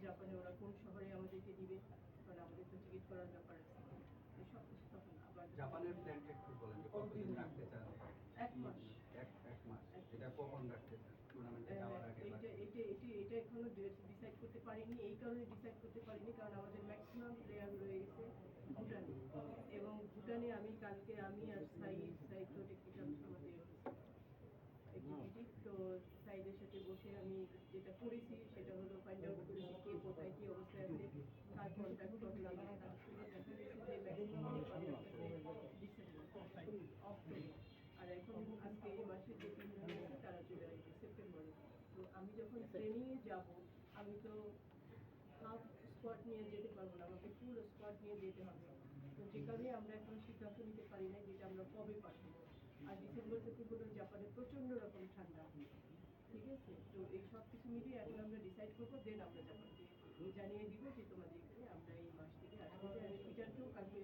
জাপানে ওরা কোন শহরে আমাদেরকে দিবে, কারণ আমাদের তো টিকিট করার ব্যাপার আছে। সব কিছু তখন আবার জাপানের প্ল্যানটা একটু বলেন যে কতদিন রাখতে চান? 1 মাস। এক মাস। এটা কখন রাখতে চান? টুর্নামেন্টে যাওয়ার আগে? এটা এখনো ডিসাইড করতে পারিনি। এই কারণে ডিসাইড করতে পারিনি কারণ আমাদের ম্যাক্সিমাম প্লেয়ার রয়ে গেছে ভুটানে, এবং ভুটানে কালকে আমি আর সাইদ তো টেকনিক্যাল আমাদের এক্সিকিউটিভ, তো সাইদের সাথে বসে আমি যেটা করেছি সেটা হলো ফাইন্ড আউট করেছি কে কোথায় কি অবস্থায় আছে, কার কন্ট্যাক্ট কবে দিবে। তার সঙ্গে দেখা গেছে যে ম্যাক্সিমাম ডিসেম্বর অক্টোবর, আর এখন আজকে এই মাসে যে 3 জন আছে তারা চলে আসবে সেপ্টেম্বরে। তো আমি যখন ট্রেনিংয়ে যাব আমি তো হাফ স্কোয়াড নিয়ে যেতে পারবো না, আমাকে ফুল স্কোয়াড নিয়ে যেতে হবে। তো যে কারণে আমরা এখন সিদ্ধান্ত নিতে পারি না যেটা আমরা কবে পাঠাবো। আর ডিসেম্বর থেকে হলো জাপানে প্রচণ্ড রকম ঠান্ডা, ঠিক আছে। তো এই সব কিছু মিলিয়ে এখন আমরা ডিসাইড করবো, দেন আমরা জাপানকে জানিয়ে দিব যে তোমাদের এখানে আমরা এই মাস থেকে আসবো। আমি পিটারকেও কালকে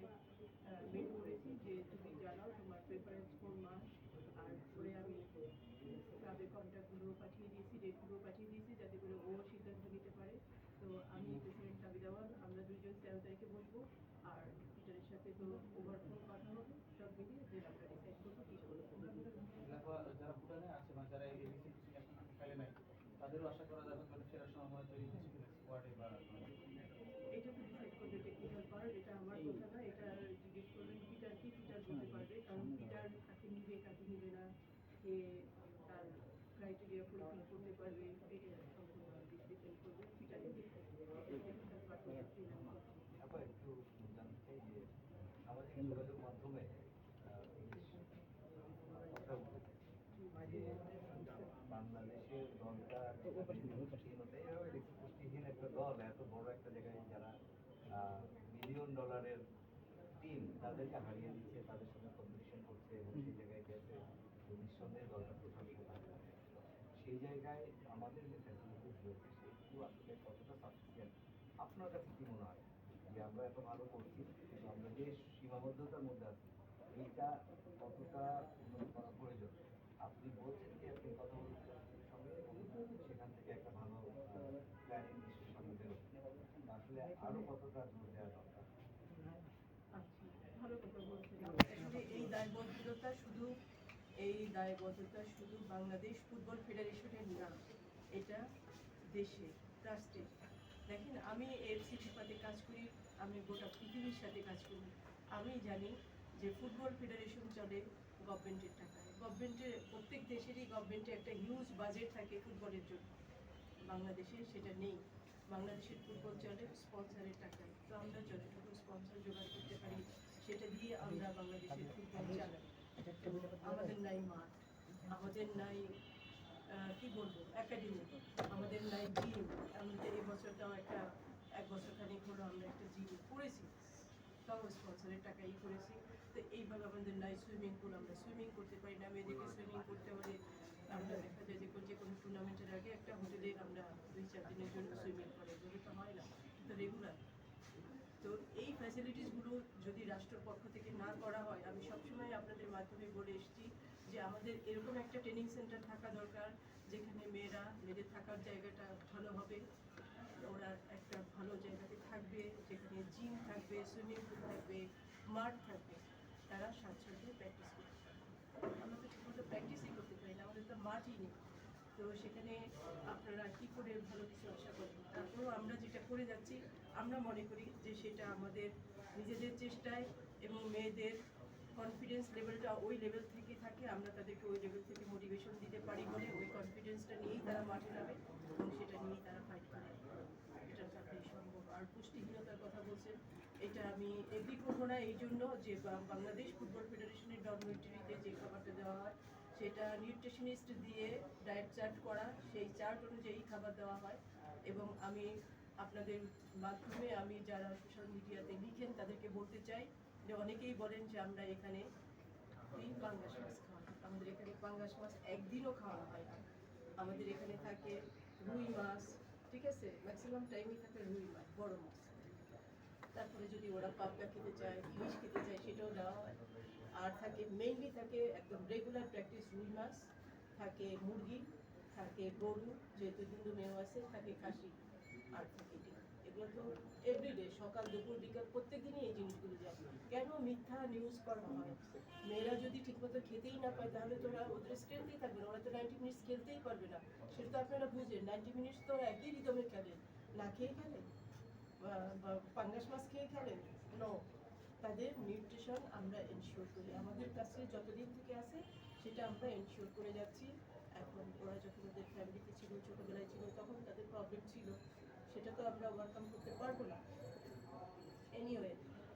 মেল করেছি যে তুমি জানাও তোমার প্রেফারেন্স কোন মাস, আর করে আমি ক্লাবের কন্ট্যাক্টগুলো পাঠিয়ে দিয়েছি, ডেটগুলো পাঠিয়ে দিয়েছি যাতে করে ও সিদ্ধান্ত নিতে পারে। তো আমি প্রেসিডেন্ট তাবিদ আওয়াল আমরা দুইজন 13 তারিখে বসবো, আর পিটারের সাথে তো ওভারফোন কথা হবে, সব মিলিয়ে যে আমরা ডিসাইড করবো কি করবো। যারা ভুটানে আছে বা যারা এই খেলে নাই তাদেরও আশা করা যাবে মানে ফেরার সময় তৈরি স্কোয়াডে বা এটা তো ডিসাইড করবে টেকনিক্যাল পার্ট, এটা আমার কথা না। এটা জিজ্ঞেস করবেন পিটারকে, পিটার বলতে পারবে, কারণ পিটার কাকে নিবে কাকে নিবে না, কে তার ক্রাইটেরিয়া ফুলফিল করতে পারবে, এটা সম্পূর্ণ ডিপেন্ড করবে পিটারের টেকনিক্যাল পার্ট। আবার একটু জানতে চাই যে সামাজিক যোগাযোগ মাধ্যমে কথা উঠেছে যে বাংলাদেশের দলটা পুষ্টিহীন একটা দল, এত বড় একটা জায়গায় যারা $মিলিয়ন টিম তাদেরকে হারিয়ে দিচ্ছে, তাদের সঙ্গে কম্পিটিশন করছে এবং সেই জায়গায় গেছে নিঃসন্দেহে দলটা প্রশংসা থাকবে। সেই জায়গায় আমাদের যে ফ্যাসিলিটিস রয়েছে সেগুলো আসলে কতটা সাফিসিয়েন্ট আপনার কাছে কি মনে হয়? যে আমরা এত ভালো করছি কিন্তু আমরা যে সীমাবদ্ধতার মধ্যে আছি এইটা কতটা উন্নত করা প্রয়োজন? আপনি বলছেন যে আপনি কথা বলছেন সঙ্গে এবং সেখান থেকে একটা ভালো প্ল্যানিং নিশ্চয়ই সামনে বেরোচ্ছে, আসলে আরো কতটা জোর দেওয়া দরকার? আচ্ছা, ভালো কথা বলছেন। আসলে এই দায়বদ্ধতা শুধু বাংলাদেশ ফুটবল ফেডারেশনের না, এটা দেশে রাষ্ট্রের। দেখেন, আমি এফসি ফিফাতে কাজ করি, আমি গোটা পৃথিবীর সাথে কাজ করি। আমি জানি যে ফুটবল ফেডারেশন চলে গভর্নমেন্টের টাকায়। গভর্নমেন্টের প্রত্যেক দেশেরই গভর্নমেন্টের একটা হিউজ বাজেট থাকে ফুটবলের জন্য, বাংলাদেশে সেটা নেই। বাংলাদেশের ফুটবল চলে স্পন্সরের টাকায়। তো আমরা যতটুকু স্পন্সর জোগাড় করতে পারি সেটা দিয়ে আমরা বাংলাদেশের ফুটবল চালাই। আমাদের নাই মাঠ, আমাদের নাই কি বলবো একাডেমি, আমাদের নাই জিম। আমাদের এই বছরটাও এক বছর খানিক হলো আমরা একটা জিম করেছি, তাও স্পন্সরের টাকাই করেছি। তো এইভাবে আমাদের নাই সুইমিং পুল, আমরা সুইমিং করতে পারি না। মেয়েদেরকে সুইমিং করতে হলে আমরা দেখা যায় যে কোনো টুর্নামেন্টের আগে একটা হোটেলে আমরা 2-4 দিনের জন্য সুইমিং করে, এগুলো তো হয় না, তো রেগুলার। তো এই ফ্যাসিলিটিসগুলো যদি রাষ্ট্রের পক্ষ থেকে না করা হয়, আমি সবসময় আপনাদের মাধ্যমে বলে এসেছি যে আমাদের এরকম একটা ট্রেনিং সেন্টার থাকা দরকার যেখানে মেয়েদের থাকার জায়গাটা ভালো হবে, ওরা একটা ভালো জায়গাতে থাকবে, যেখানে জিম থাকবে, সুইমিং পুল থাকবে, মাঠ থাকবে, তারা স্বাচ্ছন্দ্যে প্র্যাকটিস করতে পারবে। আমরা তো ঠিকমতো প্র্যাকটিসই করতে পারি না, আমাদের তো মাঠই নেই। তো সেখানে আপনারা কী করে ভালো কিছু আশা করেন? তারপরেও আমরা যেটা করে যাচ্ছি, আমরা মনে করি যে সেটা আমাদের নিজেদের চেষ্টায় এবং মেয়েদের কনফিডেন্স লেভেলটা ওই লেভেল থেকে থাকে, আমরা তাদেরকে ওই লেভেল থেকে মোটিভেশন দিতে পারি বলে ওই কনফিডেন্সটা নিয়েই তারা মাঠে নামে এবং সেটা নিয়েই তারা ফাইট করে। এটা তাদের সম্ভব। আর পুষ্টিহীনতার কথা বলছেন, এটা আমি এগ্রি করবো না এই জন্য যে বাংলাদেশ ফুটবল ফেডারেশনের ডরমেটরিতে যে খাবারটা দেওয়া হয় সেটা নিউট্রিশনিস্ট দিয়ে ডায়েট চার্ট করা, সেই চার্ট অনুযায়ী খাবার দেওয়া হয়। এবং আমি আপনাদের মাধ্যমে আমি যারা সোশ্যাল মিডিয়াতে লিখেন তাদেরকে বলতে চাই যে অনেকেই বলেন যে আমরা এখানে পাঙ্গাস মাছ খাওয়া, আমাদের এখানে পাঙ্গাস মাছ একদিনও খাওয়া হয় না। আমাদের এখানে থাকে রুই মাছ, ঠিক আছে, ম্যাক্সিমাম টাইমই থাকে রুই মাছ, বড় মাছ। তারপরে যদি ওরা পাবদা খেতে চায়, ইলিশ খেতে চায়, সেটাও দেওয়া হয়। আর থাকে মেইনলি থাকে একদম রেগুলার প্র্যাকটিস রুই মাছ, থাকে মুরগি, থাকে গরু, যেহেতু হিন্দু মেয়েও আছে, থাকে খাসি। আর থাকে ডে। এগুলো তো এভরিডে, সকাল দুপুর বিকাল প্রত্যেক দিনই এই জিনিসগুলো যায়। কেন মিথ্যা নিউজ করা হয়? মেয়েরা যদি ঠিকমতো খেতেই না পায় তাহলে তো ওরা ওদের স্ট্রেংথেই থাকবে না, ওরা তো 90 মিনিটস খেলতেই পারবে না। সেটা তো আপনারা বুঝেন, 90 মিনিটস তো একই রিদমে খেলে, না খেয়ে খেলে বা পাঙ্গাস মাছ খেয়ে খেলে, নো। তাদের নিউট্রিশন আমরা এনশিওর করি, আমাদের কাছে যতদিন থেকে আসে সেটা আমরা এনশিওর করে যাচ্ছি। এখন ওরা যখন ওদের ফ্যামিলিতে ছিল, ছোটোবেলায় ছিল, তখন তাদের প্রবলেম ছিল, সেটা তো আমরা ওভারকাম করতে পারবো না। এনিওয়ে,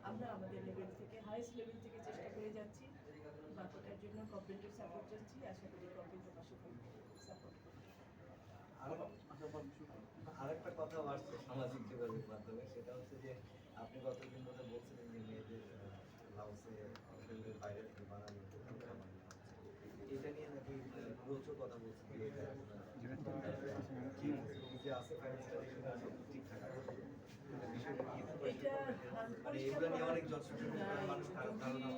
আমরা আমাদের লেভেল থেকে, হাইয়েস্ট লেভেল থেকে চেষ্টা করে যাচ্ছি। বাকিটার জন্য গভর্নমেন্টের সাপোর্ট চাচ্ছি, আশা করি গভর্নমেন্টের পাশে থাকবে, সাপোর্ট করবে। আরেকটা কথা আসছে সামাজিক যোগাযোগ মাধ্যমে, সেটা হচ্ছে যে আপনি গতদিন ধরে বলছিলেন যে মেয়েদের লাউসে হোটেলের বাইরে থেকে বানানো খাবার নেওয়া হচ্ছে। এটা নিয়ে নাকি রোচক কথা বলছেন যে এটা কি যে আছে ফাইভ স্টার সব ঠিকঠাক আছে। বিষয়টা কি এটা মানে এগুলো নিয়ে অনেক জনসংখ্যা মানুষ খারাপ ধারণা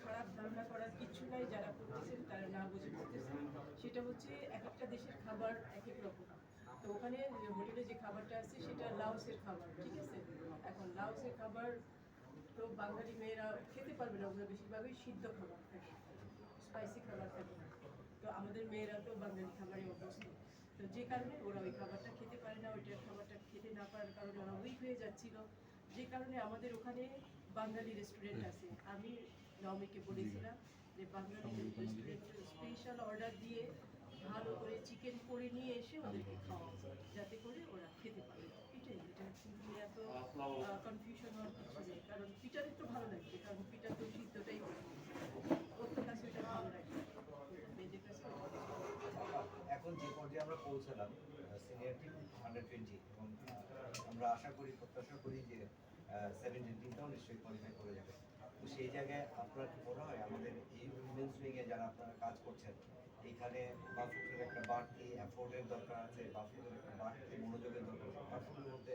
খারাপ ধারণা করার কিছু নাই, যারা করতেছেন তারা না বুঝে করতেছেন। সেটা হচ্ছে এক একটা দেশের খাবার এক এক রকম। তো ওখানে হোটেলে যে খাবারটা আছে সেটা লাওসের খাবার, ঠিক আছে? এখন লাওসের খাবার তো বাঙালি মেয়েরা খেতে পারবে না, ওগুলো বেশিরভাগই সিদ্ধ খাবার থাকে, স্পাইসি খাবার থাকে। তো আমাদের মেয়েরা তো বাঙালি খাবারে অভ্যস্ত, তো যে কারণে ওরা ওই খাবারটা খেতে পারে না, ওইটার খাবারটা খেতে না পারার কারণে ওরা উইক হয়ে যাচ্ছিল। যে কারণে আমাদের ওখানে বাঙালি রেস্টুরেন্ট আছে। আমি নওমিকে বলেছিলাম যে বাঙালি রেস্টুরেন্টের স্পেশাল অর্ডার দিয়ে ভালো করে চিকেন করে নিয়ে এসে ওদেরকে খাওয়া, যাতে করে ওরা খেতে পারে। এটাই, এটা কিন্তু এত কনফিউশন হওয়ার কিছু নেই, কারণ পিটারের তো ভালো লাগবে, কারণ পিটার তো সিদ্ধটাই করে, ওর তো কাছে ওটা ভালো লাগবে, মেয়েদের কাছে ওটা ভালো লাগবে। এখন যে পর্যায়ে আমরা পৌঁছালাম সিনিয়র টিম আন্ডার 20, এবং আমরা আশা করি, প্রত্যাশা করি যে 17 টিমটাও নিশ্চয়ই কোয়ালিফাই করে যাবে। তো সেই জায়গায় আপনার কি মনে হয় আমাদের এই উইমেন্স উইংয়ে যারা আপনারা কাজ করছেন, এইখানে বাফুটের একটা বাড়তি অ্যাফোর্ডের দরকার আছে, বাফুটের একটা বাড়তি মনোযোগের দরকার আছে, বাফুটের মধ্যে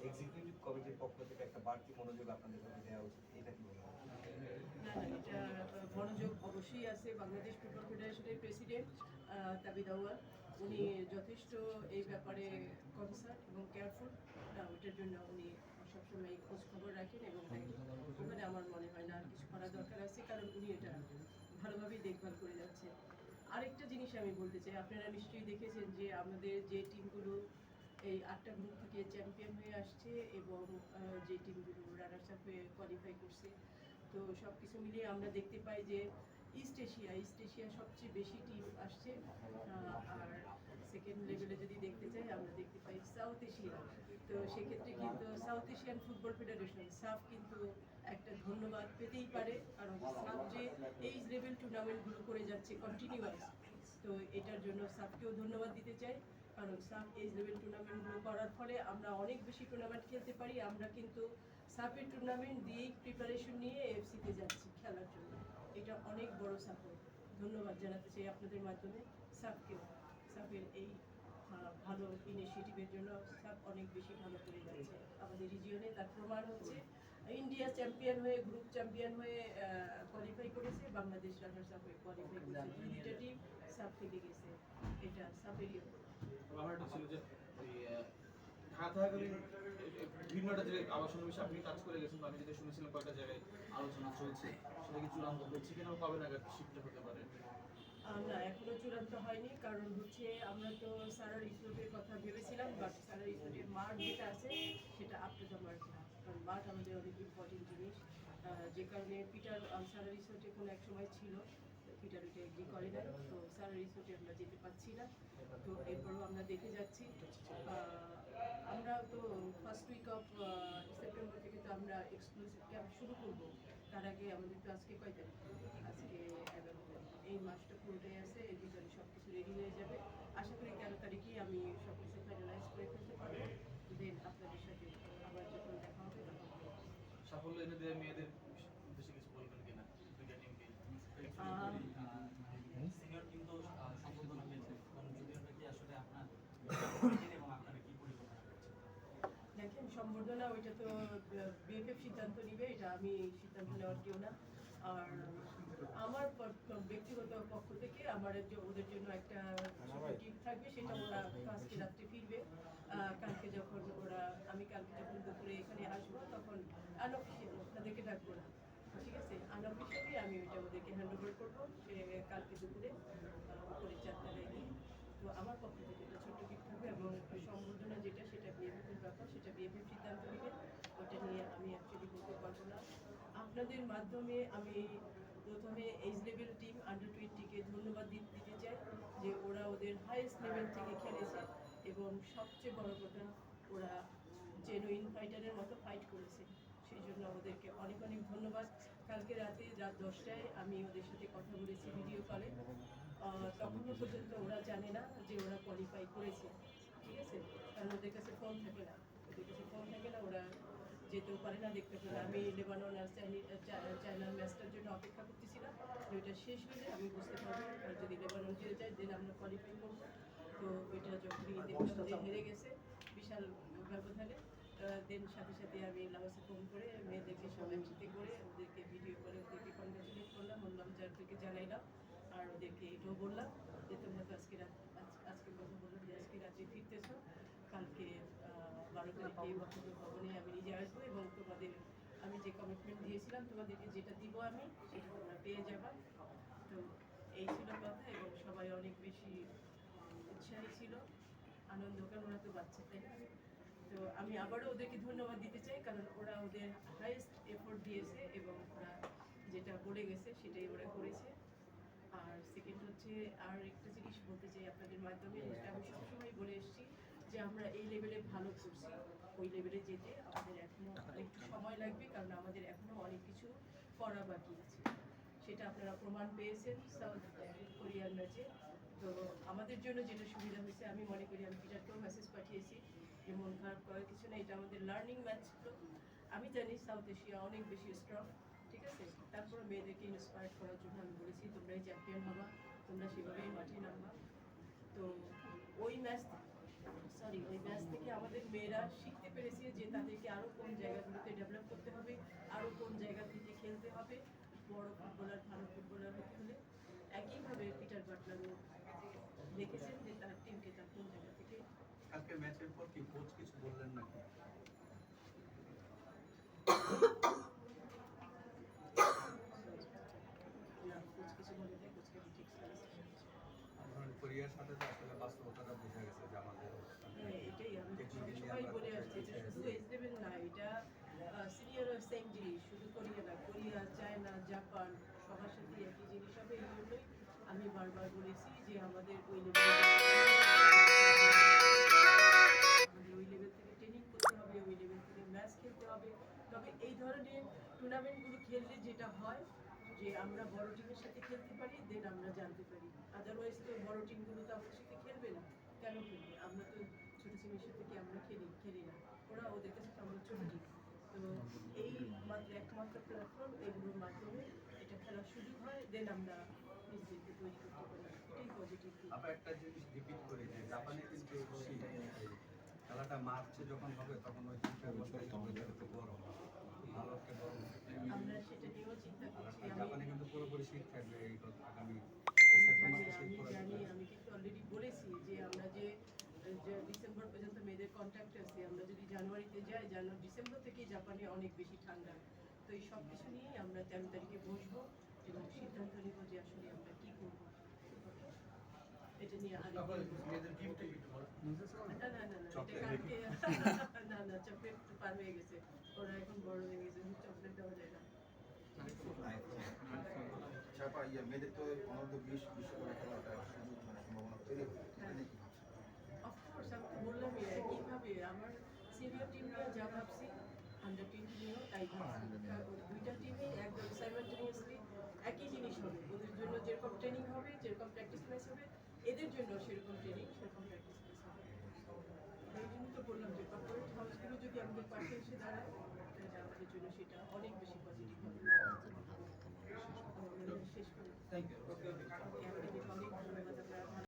এক্সিকিউটিভ কমিটির পক্ষ থেকে একটা বাড়তি মনোযোগ আপনাদের কাছে দেওয়া উচিত, এটা কি মনে হয়? না, এটা মনোযোগ অবশ্যই আছে। বাংলাদেশ ফুটবল ফেডারেশনের প্রেসিডেন্ট তাবিদ আউয়াল, উনি যথেষ্ট এই ব্যাপারে কনসার্ন এবং কেয়ারফুল। ওইটার জন্য উনি সবসময় খোঁজ খবর রাখেন এবং ওখানে আমার মনে হয় না আর কিছু করার দরকার আছে, কারণ উনি এটা ভালোভাবেই দেখভাল করে যাচ্ছে। আরেকটা জিনিস আমি বলতে চাই, আপনারা নিশ্চয়ই দেখেছেন যে আমাদের যে টিমগুলো এই 8টা গ্রুপ থেকে চ্যাম্পিয়ন হয়ে আসছে এবং যে টিমগুলো রানার্স আপ হয়ে কোয়ালিফাই করছে, তো সব কিছু মিলিয়ে আমরা দেখতে পাই যে ইস্ট এশিয়া সবচেয়ে বেশি টিম আসছে। আর সেকেন্ড লেভেলে যদি দেখতে চাই আমরা দেখতে পাই সাউথ এশিয়া। তো সেক্ষেত্রে কিন্তু সাউথ এশিয়ান ফুটবল ফেডারেশন সাফ কিন্তু একটা ধন্যবাদ পেতেই পারে, কারণ সাফ যে এই লেভেল টুর্নামেন্টগুলো করে যাচ্ছে কন্টিনিউয়াস, তো এটার জন্য সাফকেও ধন্যবাদ দিতে চাই। কারণ সাফ এই লেভেল টুর্নামেন্টগুলো করার ফলে আমরা অনেক বেশি টুর্নামেন্ট খেলতে পারি। আমরা কিন্তু সাফের টুর্নামেন্ট দিয়েই প্রিপারেশন নিয়ে এফসিতে যাচ্ছি খেলার জন্য, এটা অনেক বড় সাপোর্ট। ধন্যবাদ জানাতে চাই আপনাদের মাধ্যমে সাফকেও, সাফের এই ভালো ইনিশিয়েটিভের জন্য। সাফ অনেক বেশি ভালো করে যাচ্ছে আমাদের রিজিয়নে, তার প্রমাণ হচ্ছে ইন্ডিয়া চ্যাম্পিয়ন হয়ে, গ্রুপ চ্যাম্পিয়ন হয়ে কোয়ালিফাই করেছে, বাংলাদেশ রানার্স আপ হয়ে কোয়ালিফাই করেছে, দুইটা টিম সাফ থেকে গেছে, এটা সাফেরই উপর। আমার একটা ছিল যে ওই ঢাকা থাকাকালীন বিভিন্ন একটা জায়গায় আবাসন বিষয়ে আপনি কাজ করে গেছেন, তো আমি যেটা শুনেছিলাম কয়েকটা জায়গায় আলোচনা চলছে, সেটা কি চূড়ান্ত হচ্ছে কিনা, কবে নাগাদ শিফট হতে পারে? না, এখনো চূড়ান্ত হয়নি, কারণ হচ্ছে আমরা তো সারা রিসোর্টের কথা ভেবেছিলাম, বাট সারা রিসোর্টের মাঠ যেটা আছে সেটা আপ টু দ্য মার্ক না, কারণ মাঠ আমাদের অনেক ইম্পর্টেন্ট জিনিস। যে কারণে পিটার সারা রিসোর্টে কোনো এক সময় ছিল, পিটার ওইটা এগ্রি করে না, তো সারা রিসোর্টে আমরা যেতে পারছি না। তো এরপরও আমরা দেখে যাচ্ছি। আমরা তো ফার্স্ট উইক অফ সেপ্টেম্বর থেকে তো আমরা এক্সক্লুসিভ ক্যাম্প শুরু করবো। তার আগে আমাদের তো আজকে কয় তারিখ? আজকে 11 তারিখ। এই মাসটা পুরোটাই আছে, এর ভিতরে সব কিছু রেডি হয়ে যাবে। আশা করি 13 তারিখেই আমি সব কিছু ফাইনালাইজ করে ফেলতে পারবো। দেন আপনাদের সাথে আবার যখন দেখা হবে তখন সাফল্য এনে দেওয়া মেয়েদের উদ্দেশ্যে কিছু বলবেন কিনা দুইটা টিমকে? সিনিয়র টিম তো সম্বোধনা পেয়েছে, কারণ জুনিয়ররা কি আসলে আপনার এবং আপনারা কি পরিকল্পনা করছেন? দেখেন, সম্বর্ধনা ওইটা তো বিএফএফ সিদ্ধান্ত নিবে, এটা আমি সিদ্ধান্ত নেওয়ার কেউ না। আর আমার ব্যক্তিগত পক্ষ থেকে আমার ওদের জন্য একটা টিপ থাকবে, সেটা ওরা আজকে রাত্রে ফিরবে। কালকে যখন ওরা হ্যান্ডওভার করবো সে কালকে দুপুরে উপরে 4 তলায় গিয়ে। তো আমার পক্ষ থেকে একটা ছোট্ট গিফট থাকবে এবং সম্বর্ধনা যেটা সেটা বিএফএফের ব্যাপার, সেটা বিএফএফ সিদ্ধান্ত নেবে, ওটা নিয়ে আমি অ্যাকচুয়ালি বলতে পারবো না। আপনাদের মাধ্যমে আমি প্রথমে এইজ লেভেল টিম আন্ডার-20-কে ধন্যবাদ দিতে চাই যে ওরা ওদের হাইয়েস্ট লেভেল থেকে খেলেছে এবং সবচেয়ে বড় কথা ওরা জেনুইন ফাইটারের মতো ফাইট করেছে, সেই জন্য ওদেরকে অনেক অনেক ধন্যবাদ। কালকে রাতে রাত 10টায় আমি ওদের সাথে কথা বলেছি ভিডিও কলে, তখনও পর্যন্ত ওরা জানে না যে ওরা কোয়ালিফাই করেছে, ঠিক আছে, কারণ ওদের কাছে ফোন থাকে না, ওরা যেতেও পারে না, দেখতে পারে না। আমি লেবানন আর চায়নার ম্যাচটার জন্য অপেক্ষা করতেছিলাম, ওইটা শেষ হলে আমি বুঝতে পারবো, আর যদি লেবানন জিতে যায় দেন আমরা কোয়ালিফাই করবো। তো ওইটা যখনই দেখলাম যে হেরে গেছে বিশাল ব্যবধানে, দেন সাথে সাথে আমি লামাসে ফোন করে মেয়েদেরকে সব একসাথে করে ওদেরকে ভিডিও করে ওদেরকে কনগ্রাচুলেট করলাম, বললাম যে ওদেরকে জানাইলাম, আর ওদেরকে এটাও বললাম যে তোমরা তো আজকে কথা বললাম যে আজকে রাতে ফিরতেছো, কালকে 12 তারিখে বক্তব্য ভবনে আমি নিজে আসবো এবং তোমাদের আমি যে কমিটমেন্ট দিয়েছিলাম তোমাদেরকে যেটা দিব আমি সেটা তোমরা পেয়ে যাবা। তো এই ছিল কথা এবং সবাই অনেক বেশি উৎসাহী ছিল, আনন্দ, কারণ ওরা তো বাচ্চা, তাই না? তো আমি আবারও ওদেরকে ধন্যবাদ দিতে চাই, কারণ ওরা ওদের হাইয়েস্ট এফোর্ট দিয়েছে এবং ওরা যেটা বলে গেছে সেটাই ওরা করেছে। আর সেকেন্ড হচ্ছে আর একটা জিনিস বলতে চাই আপনাদের মাধ্যমে, যেটা আমি সবসময় বলে এসেছি যে আমরা এই লেভেলে ভালো করছি, ওই লেভেলে যেতে আমাদের এখনো একটু সময় লাগবে, কারণ আমাদের এখনো অনেক কিছু করা বাকি আছে, সেটা আপনারা প্রমাণ পেয়েছেন সাউথ কোরিয়ার ম্যাচে। তো আমাদের জন্য যেটা সুবিধা হয়েছে আমি মনে করি, আমি পিটারকেও মেসেজ পাঠিয়েছি যে মন খারাপ করার কিছু নেই, এটা আমাদের লার্নিং ম্যাচ ছিল। আমি জানি সাউথ এশিয়া অনেক বেশি স্ট্রং, ঠিক আছে, তারপরে মেয়েদেরকে ইন্সপায়ার করার জন্য আমি বলেছি তোমরাই চ্যাম্পিয়ন হবা, তোমরা সেভাবেই মাঠে নামবা। তো ওই ম্যাচ থেকে আমাদের মেয়েরা শিখতে পেরেছে যে তাদেরকে আরও কোন জায়গাগুলোতে ডেভেলপ করতে হবে, আরও কোন জায়গা থেকে খেলতে হবে, বড় ফুটবলার ভালো ফুটবলার হতে হলে। একইভাবে পিটার বাটলারও দেখেছেন যে তার টিমকে তার কোন জায়গা থেকে। কালকে ম্যাচের পর কি কোচ কিছু বললেন নাকি? কিছু বলে দেয়, কোচকে ঠিক কোরিয়ার সাথে তো আসলে বাস্তবতাটা বোঝা গেছে যে আমাদের এটাই আমি সবসময় বলে আসছি, এটা শুধু এজ লেভেল না, এটা সিনিয়রও সেম জিনিস, শুধু কোরিয়া না, কোরিয়া, চায়না, জাপান সবার সাথে একই জিনিস হবে। এই জন্যই আমি বারবার বলেছি যে আমাদের ওই লেভেল থেকে ট্রেনিং করতে হবে, ওই লেভেল থেকে ম্যাচ খেলতে হবে। তবে এই ধরনের টুর্নামেন্টগুলো খেললে যেটা হয় যে আমরা বড় টিমের সাথে খেলতে পারি, দেন আমরা জানতে পারি, আদারওয়াইজ তো বড় টিমগুলো তো আমাদের সাথে খেলবে না, কেন খেলবে? আমরা তো ছোট টিমের সাথে কি আমরা খেলি না, ওরা ওদের কাছে তো আমরা ছোট টিম। তো এই একমাত্র প্ল্যাটফর্ম, এগুলোর মাধ্যমে এটা খেলার সুযোগ হয়, দেন আমরা নিজেদেরকে তৈরি করতে পারি, এটাই পজিটিভ। আবার একটা জিনিস রিপিট করি যে জাপানে কিন্তু খেলাটা মার্চে যখন হবে তখন ওই একটু গরম, ভালো একটা গরম আমরা সেটা নিয়েও চিন্তা করছি। জাপানে কিন্তু পুরোপুরি শীত থাকবে এই আগামী আমি কিন্তু অলরেডি বলেছি যে আমরা যে ডিসেম্বর পর্যন্ত মেয়েদের কন্ট্যাক্ট আছে, আমরা যদি জানুয়ারিতে যাই, ডিসেম্বর থেকেই জাপানে অনেক বেশি ঠান্ডা। তো এই সব কিছু নিয়েই আমরা 13 তারিখে বসবো এবং সিদ্ধান্ত নেব যে আসলে আমরা কি করবো, এটা নিয়ে আগে না, চকলেট পার হয়ে গেছে, ওরা এখন বড় হয়ে গেছে, চকলেট দেওয়া যায় না। মেয়েদের তো অনূর্ধ্ব 20 বিশ্বকাপে খেলাটা সুযোগ মানে সম্ভাবনা তৈরি হবে, এটা নিয়ে কি ভাবছেন? অফকোর্স আমি তো বললামই একইভাবে আমার সিনিয়র টিম নিয়ে যা ভাবছি, আন্ডার-20 নিয়েও তাই ভাবছি। দুইটা টিমই একদম সাইমালটেনিয়াসলি একই জিনিস হবে, ওদের জন্য যেরকম ট্রেনিং হবে, যেরকম প্র্যাকটিস ম্যাচ হবে, এদের জন্য সেরকম ট্রেনিং, সেরকম প্র্যাকটিস ম্যাচ হবে। এই জন্য তো বললাম যে কর্পোরেট হাউসগুলো যদি আমাদের পাশে এসে দাঁড়ায়, তাহলে আমাদের জন্য সেটা অনেক বেশি পজিটিভ হবে। শেষ করে থ্যাংক ইউ।